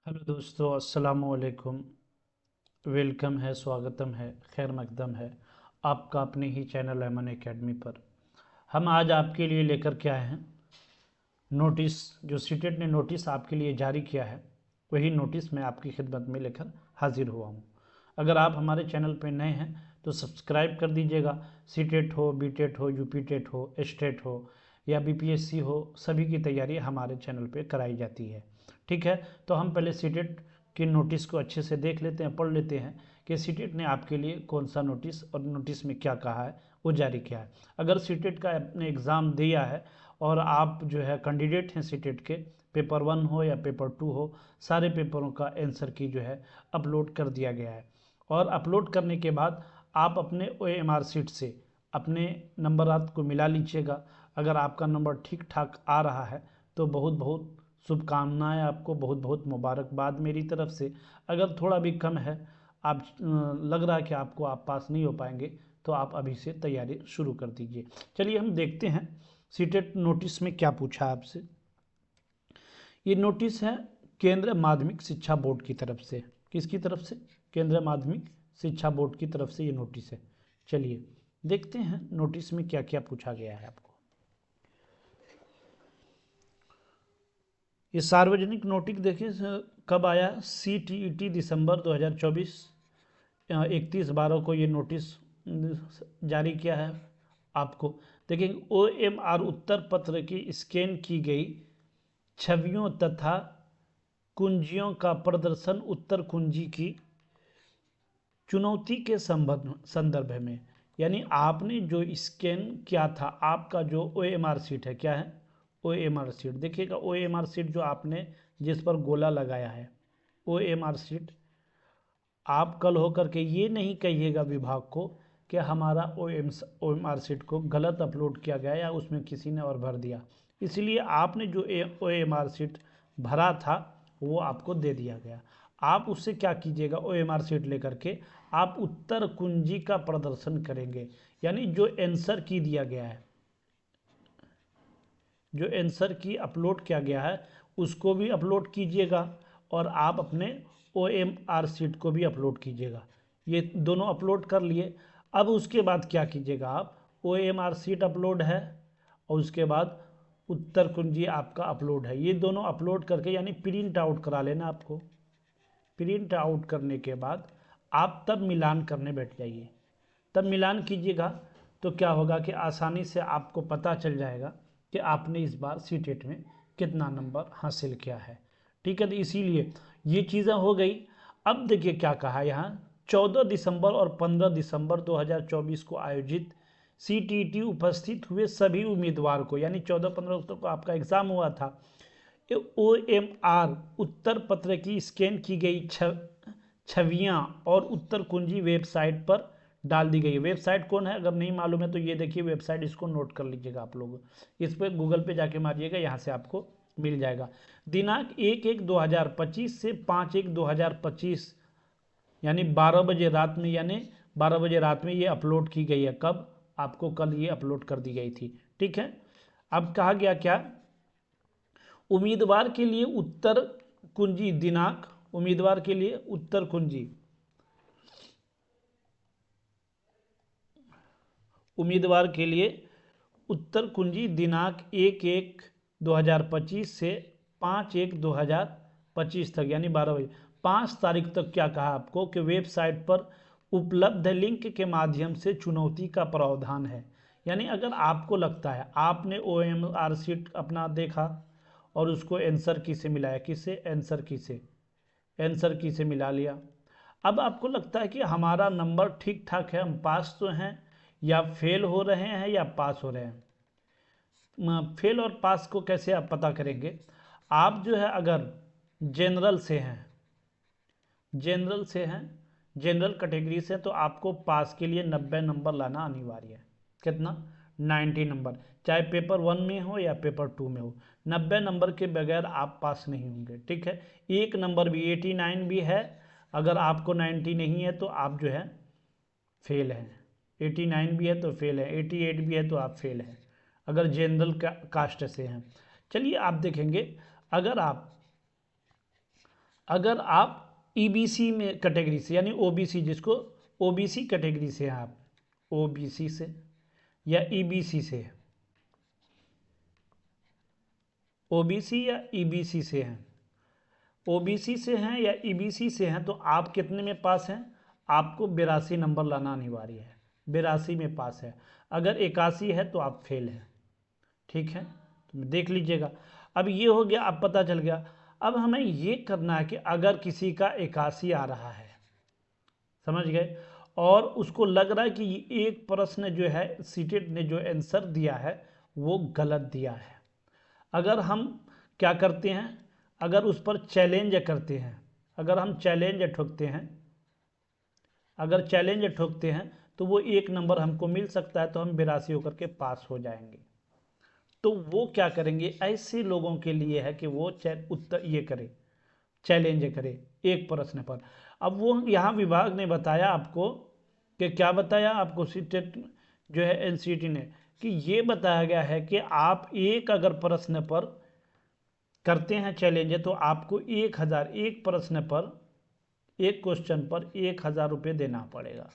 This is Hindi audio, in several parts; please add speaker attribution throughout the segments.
Speaker 1: हेलो दोस्तों, अस्सलाम वालेकुम। वेलकम है, स्वागतम है, खैर मकदम है आपका अपने ही चैनल एमन एकेडमी पर। हम आज आपके लिए लेकर के आए हैं नोटिस। जो सीटेट ने नोटिस आपके लिए जारी किया है, वही नोटिस मैं आपकी खिदमत में लेकर हाजिर हुआ हूँ। अगर आप हमारे चैनल पर नए हैं तो सब्सक्राइब कर दीजिएगा। सीटेट हो, बीटेट हो, यूपीटेट हो, एस्टेट हो या बीपीएससी हो, सभी की तैयारी हमारे चैनल पे कराई जाती है। ठीक है, तो हम पहले सीटेट की नोटिस को अच्छे से देख लेते हैं, पढ़ लेते हैं कि सीटेट ने आपके लिए कौन सा नोटिस और नोटिस में क्या कहा है, वो जारी किया है। अगर सीटेट का आपने एग्ज़ाम दिया है और आप जो है कैंडिडेट हैं सीटेट के, पेपर 1 हो या पेपर 2 हो, सारे पेपरों का आंसर की जो है अपलोड कर दिया गया है। और अपलोड करने के बाद आप अपने OMR शीट से अपने नंबरात को मिला लीजिएगा। अगर आपका नंबर ठीक ठाक आ रहा है तो बहुत बहुत शुभकामनाएं, आपको बहुत बहुत मुबारकबाद मेरी तरफ से। अगर थोड़ा भी कम है, आप लग रहा है कि आपको आप पास नहीं हो पाएंगे, तो आप अभी से तैयारी शुरू कर दीजिए। चलिए हम देखते हैं सीटेट नोटिस में क्या पूछा है आपसे। ये नोटिस है केंद्रीय माध्यमिक शिक्षा बोर्ड की तरफ से। किसकी तरफ से? केंद्रीय माध्यमिक शिक्षा बोर्ड की तरफ से ये नोटिस है। चलिए देखते हैं नोटिस में क्या क्या पूछा गया है आपको। ये सार्वजनिक नोटिस देखिए कब आया। CTET दिसंबर 2024 31/12 को ये नोटिस जारी किया है आपको। देखिए OMR उत्तर पत्र की स्कैन की गई छवियों तथा कुंजियों का प्रदर्शन उत्तर कुंजी की चुनौती के संदर्भ में। यानी आपने जो स्कैन किया था, आपका जो OMR शीट है, क्या है? OMR शीट देखिएगा। OMR शीट जो आपने जिस पर गोला लगाया है, OMR शीट, आप कल होकर के ये नहीं कहिएगा विभाग को कि हमारा OMR शीट को गलत अपलोड किया गया या उसमें किसी ने और भर दिया। इसलिए आपने जो OMR शीट भरा था वो आपको दे दिया गया। आप उससे क्या कीजिएगा, OMR शीट लेकर के आप उत्तर कुंजी का प्रदर्शन करेंगे। यानी जो आंसर की दिया गया है, जो आंसर की अपलोड किया गया है, उसको भी अपलोड कीजिएगा और आप अपने OMR शीट को भी अपलोड कीजिएगा। ये दोनों अपलोड कर लिए। अब उसके बाद क्या कीजिएगा आप, OMR शीट अपलोड है और उसके बाद उत्तर कुंजी आपका अपलोड है। ये दोनों अपलोड करके यानी प्रिंट आउट करा लेना आपको। प्रिंट आउट करने के बाद आप तब मिलान करने बैठ जाइए। तब मिलान कीजिएगा तो क्या होगा कि आसानी से आपको पता चल जाएगा कि आपने इस बार सीटेट में कितना नंबर हासिल किया है। ठीक है, तो इसीलिए ये चीज़ें हो गई। अब देखिए क्या कहा है यहाँ। 14 दिसंबर और 15 दिसंबर 2024 को आयोजित CTET उपस्थित हुए सभी उम्मीदवार को, यानी 14-15 को आपका एग्ज़ाम हुआ था। OMR उत्तर पत्र की स्कैन की गई छवियां और उत्तर कुंजी वेबसाइट पर डाल दी गई है। वेबसाइट कौन है, अगर नहीं मालूम है तो ये देखिए वेबसाइट, इसको नोट कर लीजिएगा आप लोग। इस पर गूगल पे जाके मारिएगा, यहाँ से आपको मिल जाएगा। दिनांक 1/1/2025 से 5/1/2025 यानी 12 बजे रात में, यानी 12 बजे रात में ये अपलोड की गई है। कब? आपको कल ये अपलोड कर दी गई थी। ठीक है, अब कहा गया क्या, उम्मीदवार के लिए उत्तर कुंजी दिनांक, उम्मीदवार के लिए उत्तर कुंजी, उम्मीदवार के लिए उत्तर कुंजी दिनांक 1/1/2025 से 5/1/2025 तक, यानी 12 बजे 5 तारीख तक क्या कहा आपको कि वेबसाइट पर उपलब्ध लिंक के माध्यम से चुनौती का प्रावधान है। यानी अगर आपको लगता है, आपने OMR शीट अपना देखा और उसको आंसर की से मिलाया, किससे? आंसर की से, आंसर की से मिला लिया। अब आपको लगता है कि हमारा नंबर ठीक ठाक है, हम पास तो हैं या फेल हो रहे हैं या पास हो रहे हैं। फेल और पास को कैसे आप पता करेंगे? आप जो है अगर जनरल से हैं, जनरल से हैं, जनरल कैटेगरी से, तो आपको पास के लिए 90 नंबर लाना अनिवार्य है। कितना? 90 नंबर, चाहे पेपर 1 में हो या पेपर 2 में हो। 90 नंबर के बगैर आप पास नहीं होंगे। ठीक है, एक नंबर भी 89 भी है, अगर आपको 90 नहीं है तो आप जो है फेल हैं। 89 भी है तो फेल है, 88 भी है तो आप फेल हैं, अगर जनरल कास्ट से हैं। चलिए आप देखेंगे, अगर आप अगर आप ईबीसी में कैटेगरी से यानी ओबीसी, जिसको ओबीसी कैटेगरी से हैं आप, ओबीसी से या ईबीसी से, ओबीसी या ईबीसी से हैं, ओबीसी से हैं या ईबीसी से हैं, तो आप कितने में पास हैं? आपको 82 नंबर लाना अनिवार्य है, 82 में पास है। अगर 81 है तो आप फेल हैं। ठीक है, तो देख लीजिएगा। अब ये हो गया, अब पता चल गया। अब हमें ये करना है कि अगर किसी का 81 आ रहा है, समझ गए, और उसको लग रहा है कि ये एक प्रश्न जो है सीटेट ने जो आंसर दिया है वो गलत दिया है, अगर हम क्या करते हैं, अगर उस पर चैलेंज करते हैं, अगर हम चैलेंज ठोकते हैं, अगर चैलेंज ठोकते हैं तो वो 1 नंबर हमको मिल सकता है, तो हम 82 होकर के पास हो जाएंगे। तो वो क्या करेंगे, ऐसे लोगों के लिए है कि वो उत्तर ये करे, चैलेंज करे एक प्रश्न पर। अब वो यहाँ विभाग ने बताया आपको कि क्या बताया आपको, सीटेट जो है एनसीईटी ने, कि ये बताया गया है कि आप एक अगर प्रश्न पर करते हैं चैलेंज तो आपको 1000, एक प्रश्न पर, एक क्वेश्चन पर 1000 रुपये देना पड़ेगा।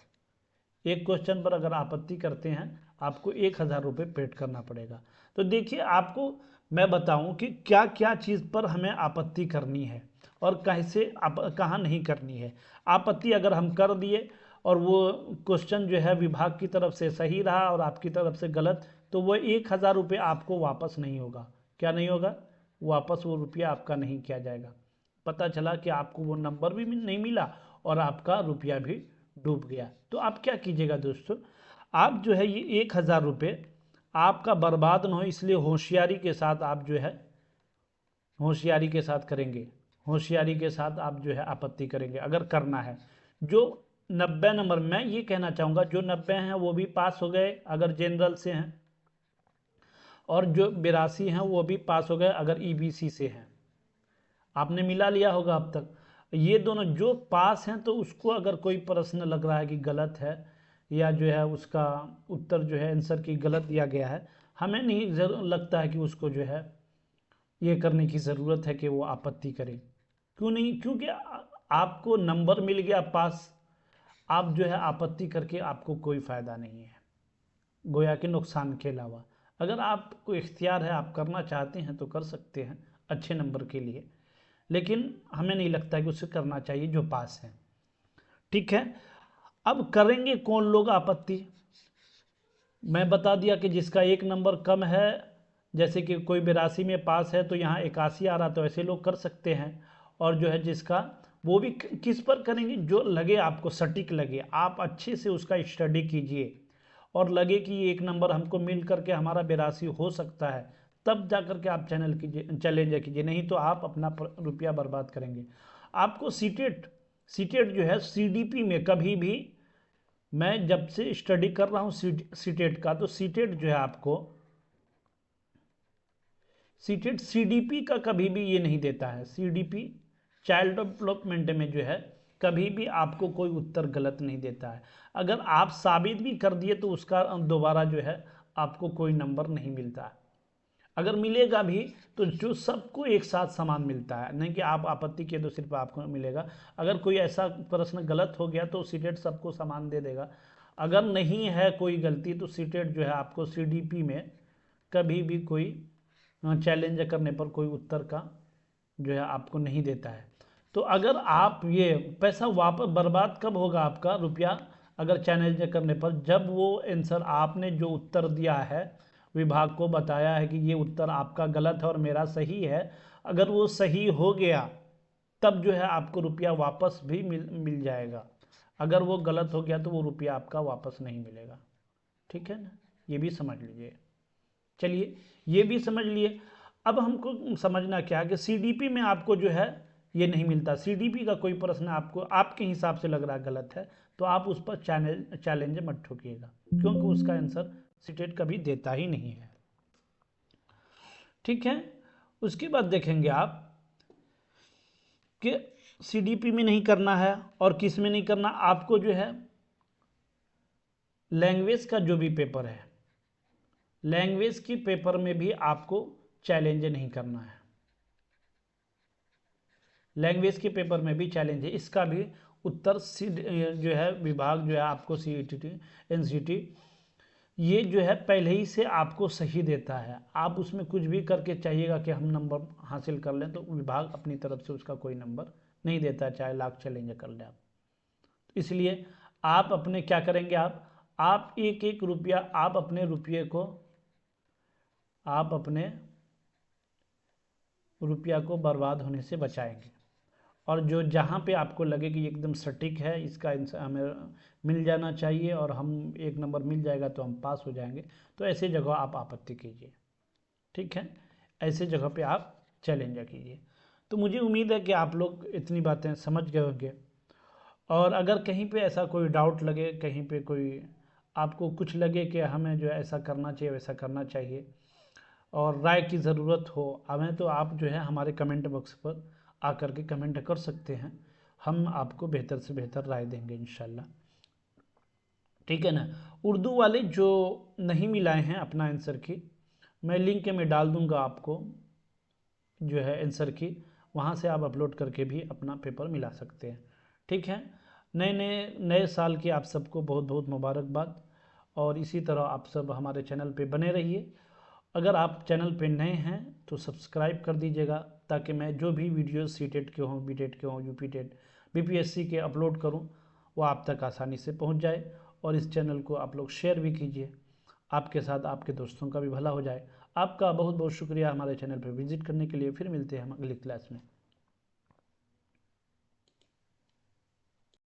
Speaker 1: एक क्वेश्चन पर अगर आपत्ति करते हैं आपको 1000 रुपये पेड करना पड़ेगा। तो देखिए, आपको मैं बताऊं कि क्या क्या चीज़ पर हमें आपत्ति करनी है और कैसे कहाँ नहीं करनी है। आपत्ति अगर हम कर दिए और वो क्वेश्चन जो है विभाग की तरफ से सही रहा और आपकी तरफ से गलत, तो वो 1000 रुपये आपको वापस नहीं होगा। क्या नहीं होगा? वापस वो रुपया आपका नहीं किया जाएगा। पता चला कि आपको वो नंबर भी नहीं मिला और आपका रुपया भी डूब गया। तो आप क्या कीजिएगा दोस्तों, आप जो है ये 1000 रुपये आपका बर्बाद ना हो, इसलिए होशियारी के साथ आप जो है, होशियारी के साथ करेंगे, होशियारी के साथ आप जो है आपत्ति करेंगे अगर करना है। जो 90 नंबर, मैं ये कहना चाहूँगा जो 90 हैं वो भी पास हो गए अगर जनरल से हैं, और जो 82 हैं वो भी पास हो गए अगर ईबीसी से हैं। आपने मिला लिया होगा अब तक। ये दोनों जो पास हैं, तो उसको अगर कोई प्रश्न लग रहा है कि गलत है या जो है उसका उत्तर जो है आंसर की गलत दिया गया है, हमें नहीं लगता है कि उसको जो है ये करने की ज़रूरत है कि वो आपत्ति करे। क्यों नहीं? क्योंकि आपको नंबर मिल गया पास, आप जो है आपत्ति करके आपको कोई फ़ायदा नहीं है, गोया के नुकसान के अलावा। अगर आपको इख्तियार है, आप करना चाहते हैं तो कर सकते हैं अच्छे नंबर के लिए, लेकिन हमें नहीं लगता कि उसे करना चाहिए जो पास है। ठीक है, अब करेंगे कौन लोग आपत्ति? मैं बता दिया कि जिसका 1 नंबर कम है, जैसे कि कोई 82 में पास है तो यहाँ 81 आ रहा, तो ऐसे लोग कर सकते हैं। और जो है जिसका, वो भी किस पर करेंगे? जो लगे आपको सटीक लगे, आप अच्छे से उसका स्टडी कीजिए और लगे कि 1 नंबर हमको मिल करके हमारा 82 हो सकता है, तब जा करके आप चैलेंज कीजिए, नहीं तो आप अपना रुपया बर्बाद करेंगे। आपको सीटेट, सीटेट जो है सीडीपी में कभी भी, मैं जब से स्टडी कर रहा हूँ सीटेट का, तो सीटेट जो है आपको, सीटेट सीडीपी का कभी भी ये नहीं देता है। सीडीपी चाइल्ड डेवलपमेंट में जो है कभी भी आपको कोई उत्तर गलत नहीं देता है। अगर आप साबित भी कर दिए तो उसका दोबारा जो है आपको कोई नंबर नहीं मिलता है। अगर मिलेगा भी तो जो सबको एक साथ समान मिलता है, नहीं कि आप आपत्ति किए तो सिर्फ आपको मिलेगा। अगर कोई ऐसा प्रश्न गलत हो गया तो सीटेट सबको समान दे देगा। अगर नहीं है कोई गलती तो सीटेट जो है आपको सीडीपी में कभी भी कोई चैलेंज करने पर कोई उत्तर का जो है आपको नहीं देता है। तो अगर आप ये पैसा वापस, बर्बाद कब होगा आपका रुपया? अगर चैलेंज करने पर, जब वो आंसर आपने जो उत्तर दिया है, विभाग को बताया है कि ये उत्तर आपका गलत है और मेरा सही है, अगर वो सही हो गया तब जो है आपको रुपया वापस भी मिल जाएगा। अगर वो गलत हो गया तो वो रुपया आपका वापस नहीं मिलेगा। ठीक है ना, ये भी समझ लीजिए। चलिए, ये भी समझ लिए। अब हमको समझना क्या है कि सीडीपी में आपको जो है ये नहीं मिलता। सीडीपी का कोई प्रश्न आपको आपके हिसाब से लग रहा है गलत है, तो आप उस पर चैलेंज मत ठोकिएगा, क्योंकि उसका आंसर सीटेट कभी देता ही नहीं है। ठीक है, उसके बाद देखेंगे आप कि सीडीपी में नहीं करना है और किस में नहीं करना। आपको जो है लैंग्वेज का जो भी पेपर है, लैंग्वेज की पेपर में भी आपको चैलेंज नहीं करना है। लैंग्वेज के पेपर में भी चैलेंज है। इसका भी उत्तर जो है विभाग जो है आपको CET NCT ये जो है पहले ही से आपको सही देता है। आप उसमें कुछ भी करके चाहिएगा कि हम नंबर हासिल कर लें, तो विभाग अपनी तरफ से उसका कोई नंबर नहीं देता, चाहे लाख चैलेंज कर ले आप। इसलिए आप अपने क्या करेंगे, आप एक एक रुपया आप अपने रुपये को बर्बाद होने से बचाएंगे। और जो जहाँ पे आपको लगे कि एकदम सटीक है, इसका हमें मिल जाना चाहिए और हम एक नंबर मिल जाएगा तो हम पास हो जाएंगे, तो ऐसे जगह आप आपत्ति कीजिए। ठीक है, ऐसे जगह पे आप चैलेंज कीजिए। तो मुझे उम्मीद है कि आप लोग इतनी बातें समझ गए होंगे। और अगर कहीं पे ऐसा कोई डाउट लगे, कहीं पे कोई आपको कुछ लगे कि हमें जो है ऐसा करना चाहिए वैसा करना चाहिए और राय की ज़रूरत हो हमें, तो आप जो है हमारे कमेंट बॉक्स पर आकर के कमेंट कर सकते हैं। हम आपको बेहतर से बेहतर राय देंगे इंशाल्लाह। ठीक है ना। उर्दू वाले जो नहीं मिलाए हैं अपना आंसर की, मैं लिंक में डाल दूंगा आपको जो है आंसर की, वहाँ से आप अपलोड करके भी अपना पेपर मिला सकते हैं। ठीक है। नए साल की आप सबको बहुत बहुत मुबारकबाद। और इसी तरह आप सब हमारे चैनल पे बने रहिए। अगर आप चैनल पे नए हैं तो सब्सक्राइब कर दीजिएगा, ताकि मैं जो भी वीडियो CTET के हों, BTET के हों, UP TET BPSC के अपलोड करूं, वो आप तक आसानी से पहुंच जाए। और इस चैनल को आप लोग शेयर भी कीजिए, आपके साथ आपके दोस्तों का भी भला हो जाए। आपका बहुत बहुत शुक्रिया हमारे चैनल पर विजिट करने के लिए। फिर मिलते हैं हम अगली क्लास में।